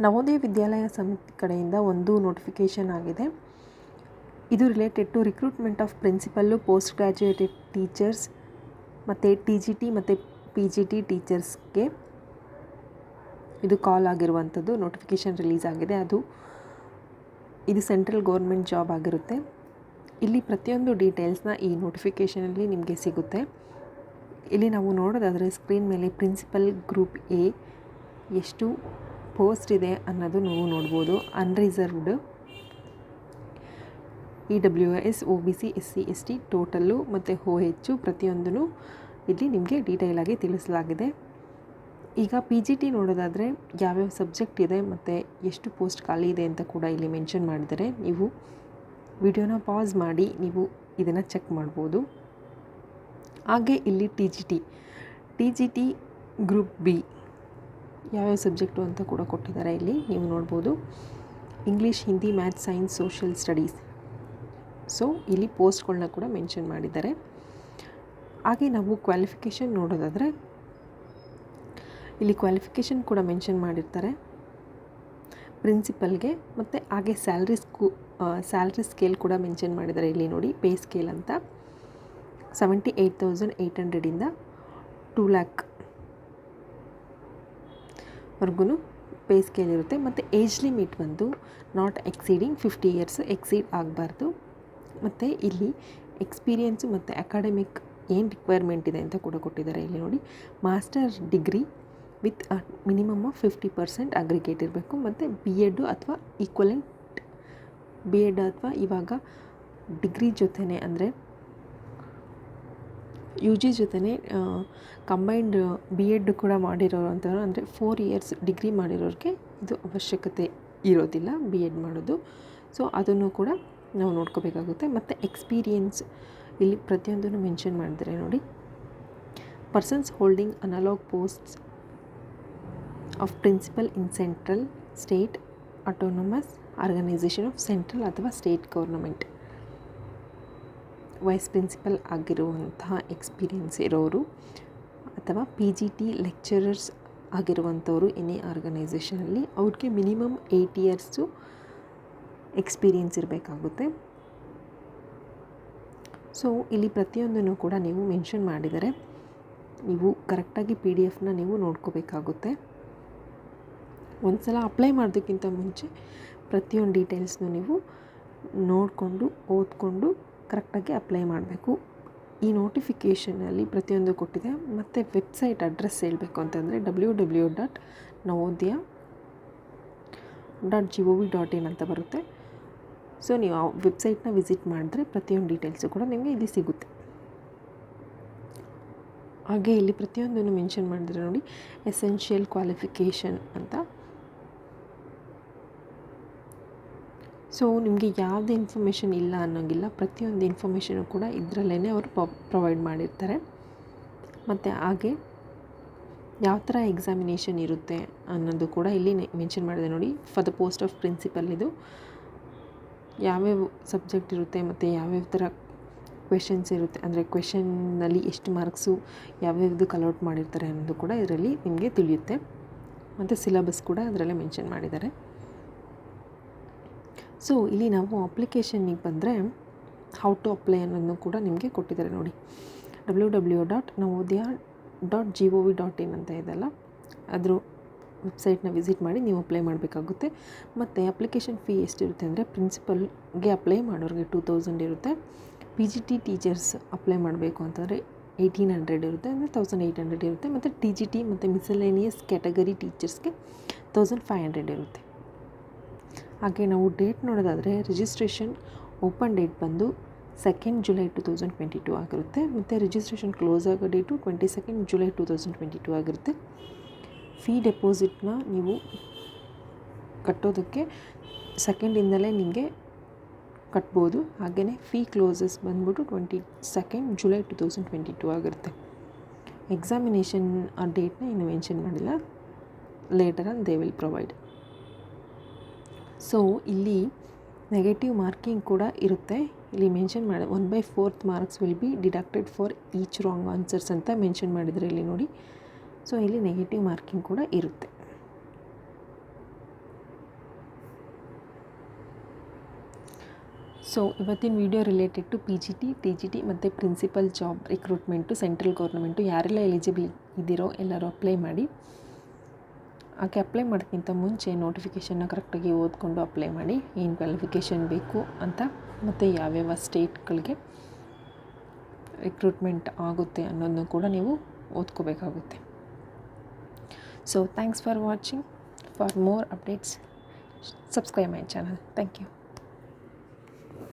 ನವೋದಯ ವಿದ್ಯಾಲಯ ಸಮಿತಿ ಕಡೆಯಿಂದ ಒಂದು ನೋಟಿಫಿಕೇಷನ್ ಆಗಿದೆ. ಇದು related to recruitment of principal, post graduated teachers ಮತ್ತು TGT ಮತ್ತು PGT ಟೀಚರ್ಸ್ಗೆ ಇದು ಕಾಲ್ ಆಗಿರುವಂಥದ್ದು. ನೋಟಿಫಿಕೇಷನ್ ರಿಲೀಸ್ ಆಗಿದೆ. ಇದು ಸೆಂಟ್ರಲ್ ಗೌರ್ಮೆಂಟ್ ಜಾಬ್ ಆಗಿರುತ್ತೆ. ಇಲ್ಲಿ ಪ್ರತಿಯೊಂದು ಡೀಟೇಲ್ಸ್ನ ಈ ನೋಟಿಫಿಕೇಷನಲ್ಲಿ ನಿಮಗೆ ಸಿಗುತ್ತೆ. ಇಲ್ಲಿ ನಾವು ನೋಡೋದಾದರೆ ಸ್ಕ್ರೀನ್ ಮೇಲೆ ಪ್ರಿನ್ಸಿಪಲ್ ಗ್ರೂಪ್ ಎ ಎಷ್ಟು ಪೋಸ್ಟ್ ಇದೆ ಅನ್ನೋದು ನೀವು ನೋಡ್ಬೋದು. Unreserved, EWS, OBC, SC, ST total ಮತ್ತು OH ಪ್ರತಿಯೊಂದೂ ಇಲ್ಲಿ ನಿಮಗೆ ಡೀಟೇಲಾಗಿ ತಿಳಿಸಲಾಗಿದೆ. ಈಗ PGT ನೋಡೋದಾದರೆ ಯಾವ್ಯಾವ ಸಬ್ಜೆಕ್ಟ್ ಇದೆ ಮತ್ತು ಎಷ್ಟು ಪೋಸ್ಟ್ ಖಾಲಿ ಇದೆ ಅಂತ ಕೂಡ ಇಲ್ಲಿ ಮೆನ್ಷನ್ ಮಾಡಿದ್ದಾರೆ. ನೀವು ವಿಡಿಯೋನ ಪಾಸ್ ಮಾಡಿ ನೀವು ಇದನ್ನು ಚೆಕ್ ಮಾಡ್ಬೋದು. ಹಾಗೆ ಇಲ್ಲಿ TGT ಗ್ರೂಪ್ ಬಿ ಯಾವ್ಯಾವ ಸಬ್ಜೆಕ್ಟು ಅಂತ ಕೂಡ ಕೊಟ್ಟಿದ್ದಾರೆ. ಇಲ್ಲಿ ನೀವು ನೋಡ್ಬೋದು. English, Hindi, maths, science, social studies. So ಇಲ್ಲಿ ಪೋಸ್ಟ್ಗಳನ್ನ ಕೂಡ ಮೆನ್ಷನ್ ಮಾಡಿದ್ದಾರೆ. ಹಾಗೆ ನಾವು ಕ್ವಾಲಿಫಿಕೇಷನ್ ನೋಡೋದಾದರೆ ಇಲ್ಲಿ ಕ್ವಾಲಿಫಿಕೇಷನ್ ಕೂಡ ಮೆನ್ಷನ್ ಮಾಡಿರ್ತಾರೆ ಪ್ರಿನ್ಸಿಪಲ್ಗೆ. ಮತ್ತು ಹಾಗೆ ಸ್ಯಾಲ್ರಿ ಸ್ಕೇಲ್ ಕೂಡ ಮೆನ್ಷನ್ ಮಾಡಿದ್ದಾರೆ. ಇಲ್ಲಿ ನೋಡಿ, ಪೇ ಸ್ಕೇಲ್ ಅಂತ 78,800 2 lakh ವರ್ಗೂ ಪೇ ಸ್ಕೇಲ್ ಇರುತ್ತೆ. ಮತ್ತು ಏಜ್ ಲಿಮಿಟ್ ಬಂದು ನಾಟ್ ಎಕ್ಸೀಡಿಂಗ್ 50 years, ಎಕ್ಸೀಡ್ ಆಗಬಾರ್ದು. ಮತ್ತು ಇಲ್ಲಿ ಎಕ್ಸ್ಪೀರಿಯೆನ್ಸು ಮತ್ತು ಅಕಾಡೆಮಿಕ್ ಏನು ರಿಕ್ವೈರ್ಮೆಂಟ್ ಇದೆ ಅಂತ ಕೂಡ ಕೊಟ್ಟಿದ್ದಾರೆ. ಇಲ್ಲಿ ನೋಡಿ, master degree with minimum of 50% aggregate ಇರಬೇಕು. ಮತ್ತು BEd ಅಥವಾ ಈಕ್ವಲೆಂಟ್ BEd ಅಥವಾ ಇವಾಗ ಡಿಗ್ರಿ ಜೊತೆನೇ ಅಂದರೆ UG ಜೊತೆನೇ ಕಂಬೈನ್ಡ್ BEd ಕೂಡ ಮಾಡಿರೋರು ಅಂಥವ್ರು, ಅಂದರೆ 4 years ಡಿಗ್ರಿ ಮಾಡಿರೋರಿಗೆ ಇದು ಅವಶ್ಯಕತೆ ಇರೋದಿಲ್ಲ BEd ಮಾಡೋದು. ಸೊ ಅದನ್ನು ಕೂಡ ನಾವು ನೋಡ್ಕೋಬೇಕಾಗುತ್ತೆ. ಮತ್ತು ಎಕ್ಸ್ಪೀರಿಯೆನ್ಸ್ ಇಲ್ಲಿ ಪ್ರತಿಯೊಂದನ್ನು ಮೆನ್ಷನ್ ಮಾಡಿದರೆ ನೋಡಿ. Persons holding analog posts of principal in central, state, autonomous organisation of central ಅಥವಾ ಸ್ಟೇಟ್ ಗೌರ್ನಮೆಂಟ್, ವೈಸ್ ಪ್ರಿನ್ಸಿಪಲ್ ಆಗಿರುವಂತಹ ಎಕ್ಸ್ಪೀರಿಯೆನ್ಸ್ ಇರೋರು, ಅಥವಾ PGT ಲೆಕ್ಚರರ್ಸ್ ಆಗಿರುವಂಥವ್ರು ಎನಿ ಆರ್ಗನೈಸೇಷನಲ್ಲಿ ಅವ್ರಿಗೆ ಮಿನಿಮಮ್ 8 years ಎಕ್ಸ್ಪೀರಿಯೆನ್ಸ್ ಇರಬೇಕಾಗುತ್ತೆ. ಸೊ ಇಲ್ಲಿ ಪ್ರತಿಯೊಂದನ್ನು ಕೂಡ ನೀವು ಮೆನ್ಷನ್ ಮಾಡಿದರೆ ನೀವು ಕರೆಕ್ಟಾಗಿ PDF ನೀವು ನೋಡ್ಕೋಬೇಕಾಗುತ್ತೆ. ಒಂದು ಸಲ ಅಪ್ಲೈ ಮಾಡೋದಕ್ಕಿಂತ ಮುಂಚೆ ಪ್ರತಿಯೊಂದು ಡೀಟೇಲ್ಸ್ನು ನೀವು ನೋಡಿಕೊಂಡು ಓದ್ಕೊಂಡು ಕರೆಕ್ಟಾಗಿ ಅಪ್ಲೈ ಮಾಡಬೇಕು. ಈ ನೋಟಿಫಿಕೇಷನಲ್ಲಿ ಪ್ರತಿಯೊಂದು ಕೊಟ್ಟಿದೆ. ಮತ್ತು ವೆಬ್ಸೈಟ್ ಅಡ್ರೆಸ್ ಹೇಳಬೇಕು ಅಂತಂದರೆ www.navodaya.gov.in ಅಂತ ಬರುತ್ತೆ. ಸೊ ನೀವು ಆ ವೆಬ್ಸೈಟ್ನ ವಿಸಿಟ್ ಮಾಡಿದ್ರೆ ಪ್ರತಿಯೊಂದು ಡೀಟೇಲ್ಸು ಕೂಡ ನಿಮಗೆ ಇಲ್ಲಿ ಸಿಗುತ್ತೆ. ಹಾಗೆ ಇಲ್ಲಿ ಪ್ರತಿಯೊಂದನ್ನು ಮೆನ್ಷನ್ ಮಾಡಿದ್ರೆ ನೋಡಿ, ಎಸೆನ್ಷಿಯಲ್ ಕ್ವಾಲಿಫಿಕೇಷನ್ ಅಂತ. ಸೊ ನಿಮಗೆ ಯಾವುದೇ ಇನ್ಫಾರ್ಮೇಷನ್ ಇಲ್ಲ ಅನ್ನೋಂಗಿಲ್ಲ, ಪ್ರತಿಯೊಂದು ಇನ್ಫಾರ್ಮೇಷನು ಕೂಡ ಇದರಲ್ಲೇ ಅವರು ಪ್ರೊವೈಡ್ ಮಾಡಿರ್ತಾರೆ. ಮತ್ತು ಹಾಗೆ ಯಾವ ಥರ ಎಕ್ಸಾಮಿನೇಷನ್ ಇರುತ್ತೆ ಅನ್ನೋದು ಕೂಡ ಇಲ್ಲಿ ಮೆನ್ಷನ್ ಮಾಡಿದೆ ನೋಡಿ. For the post of principal ಇದು ಯಾವ್ಯಾವ ಸಬ್ಜೆಕ್ಟ್ ಇರುತ್ತೆ ಮತ್ತು ಯಾವ್ಯಾವ ಥರ ಕ್ವೆಶನ್ಸ್ ಇರುತ್ತೆ, ಅಂದರೆ ಕ್ವೆಶನ್ನಲ್ಲಿ ಎಷ್ಟು ಮಾರ್ಕ್ಸು ಯಾವ್ಯಾವ್ದಕ್ಕೆ ಅಲೌಟ್ ಮಾಡಿರ್ತಾರೆ ಅನ್ನೋದು ಕೂಡ ಇದರಲ್ಲಿ ನಿಮಗೆ ತಿಳಿಯುತ್ತೆ. ಮತ್ತು ಸಿಲೆಬಸ್ ಕೂಡ ಅದರಲ್ಲೇ ಮೆನ್ಷನ್ ಮಾಡಿದ್ದಾರೆ. ಸೊ ಇಲ್ಲಿ ನಾವು ಅಪ್ಲಿಕೇಶನ್ನಿಗೆ ಬಂದರೆ ಹೌ ಟು ಅಪ್ಲೈ ಅನ್ನೋದನ್ನು ಕೂಡ ನಿಮಗೆ ಕೊಟ್ಟಿದ್ದಾರೆ ನೋಡಿ. www.navodaya.gov.in ಅಂತ ಇದೆಲ್ಲ, ಅದ್ರ ವೆಬ್ಸೈಟ್ನ ವಿಸಿಟ್ ಮಾಡಿ ನೀವು ಅಪ್ಲೈ ಮಾಡಬೇಕಾಗುತ್ತೆ. ಮತ್ತು ಅಪ್ಲಿಕೇಶನ್ ಫೀ ಎಷ್ಟಿರುತ್ತೆ ಅಂದರೆ, ಪ್ರಿನ್ಸಿಪಲ್ಗೆ ಅಪ್ಲೈ ಮಾಡೋರಿಗೆ 2000 ಇರುತ್ತೆ. PGT ಟೀಚರ್ಸ್ ಅಪ್ಲೈ ಮಾಡಬೇಕು ಅಂತಂದರೆ 1800 ಇರುತ್ತೆ, ಅಂದರೆ 1800 ಇರುತ್ತೆ. ಮತ್ತು TGT ಮತ್ತು ಮಿಸಲೇನಿಯಸ್ ಕ್ಯಾಟಗರಿ ಟೀಚರ್ಸ್ಗೆ 1500 ಇರುತ್ತೆ. ಹಾಗೆ ನಾವು ಡೇಟ್ ನೋಡೋದಾದರೆ ರಿಜಿಸ್ಟ್ರೇಷನ್ ಓಪನ್ ಡೇಟ್ ಬಂದು 2nd July 2022 ಆಗಿರುತ್ತೆ. ಮತ್ತು ರಿಜಿಸ್ಟ್ರೇಷನ್ ಕ್ಲೋಸ್ ಆಗೋ ಡೇಟು 22nd July 2022 ಆಗಿರುತ್ತೆ. ಫೀ ಡೆಪಾಸಿಟ್ನ ನೀವು ಕಟ್ಟೋದಕ್ಕೆ 2nd ನಿಮಗೆ ಕಟ್ಬೋದು. ಹಾಗೆಯೇ ಫೀ ಕ್ಲೋಸಸ್ ಬಂದ್ಬಿಟ್ಟು 22nd July 2022 ಆಗಿರುತ್ತೆ. ಎಕ್ಸಾಮಿನೇಷನ್ ಆ ಡೇಟ್ನ ಇನ್ನು ಮೆನ್ಷನ್ ಮಾಡಿಲ್ಲ, later on they will provide. So ಇಲ್ಲಿ ನೆಗೆಟಿವ್ ಮಾರ್ಕಿಂಗ್ ಕೂಡ ಇರುತ್ತೆ. ಇಲ್ಲಿ ಮೆನ್ಷನ್ ಮಾಡಿ 1/4 marks will be deducted for each wrong answers ಅಂತ ಮೆನ್ಷನ್ ಮಾಡಿದರೆ ಇಲ್ಲಿ ನೋಡಿ. ಸೊ ಇಲ್ಲಿ ನೆಗೆಟಿವ್ ಮಾರ್ಕಿಂಗ್ ಕೂಡ ಇರುತ್ತೆ. ಸೊ ಇವತ್ತಿನ video related to PGT, TGT ಮತ್ತು principal job recruitment central government ಯಾರೆಲ್ಲ ಎಲಿಜಿಬಲ್ ಇದ್ದೀರೋ ಎಲ್ಲರೂ ಅಪ್ಲೈ ಮಾಡಿ. ಹಾಗೆ ಅಪ್ಲೈ ಮಾಡೋಕ್ಕಿಂತ ಮುಂಚೆ ನೋಟಿಫಿಕೇಷನ್ನ ಕರೆಕ್ಟಾಗಿ ಓದ್ಕೊಂಡು ಅಪ್ಲೈ ಮಾಡಿ, ಏನು ಕ್ವಾಲಿಫಿಕೇಷನ್ ಬೇಕು ಅಂತ ಮತ್ತು ಯಾವ್ಯಾವ ಸ್ಟೇಟ್ಗಳಿಗೆ ರಿಕ್ರೂಟ್ಮೆಂಟ್ ಆಗುತ್ತೆ ಅನ್ನೋದನ್ನು ಕೂಡ ನೀವು ಓದ್ಕೋಬೇಕಾಗುತ್ತೆ. So thanks for watching. For more updates subscribe my channel. Thank you.